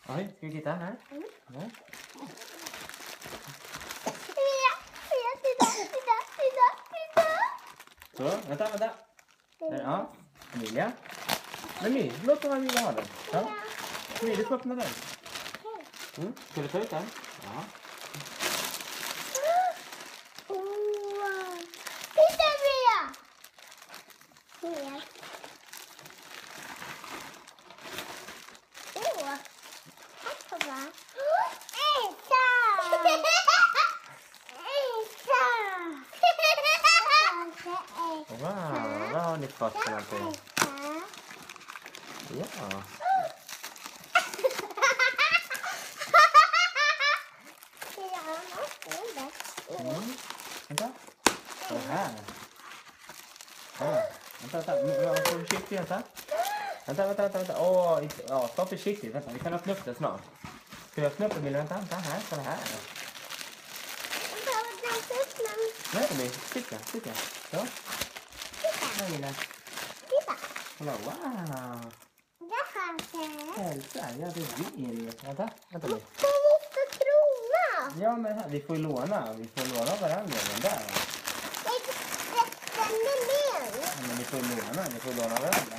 Oj, ska vi titta här? Ja. Så, vänta. Ja, Emilia. Men låt Emilia ha den. Ja. Emilia, du får öppna den. Ska du ta ut den? Ja. Titta Emilia! Här kommer Elsa! Wow, vad har ni fått för någonting? Ja. Vänta. Så här. Ja. Vänta. Var försiktig, vänta. Vänta. Ja, stå försiktigt. Vänta, vi kan öppna upp det snart. Ska vi öppna upp det, Emilia? Vänta här. Så här. Nej, Emilia. Titta. Så. Här, Emilia. Kolla, wow. Elsa, ja det vill. Vänta Emilia. Ja, men här, vi får låna varandra den där. Ja, men ni får låna varandra.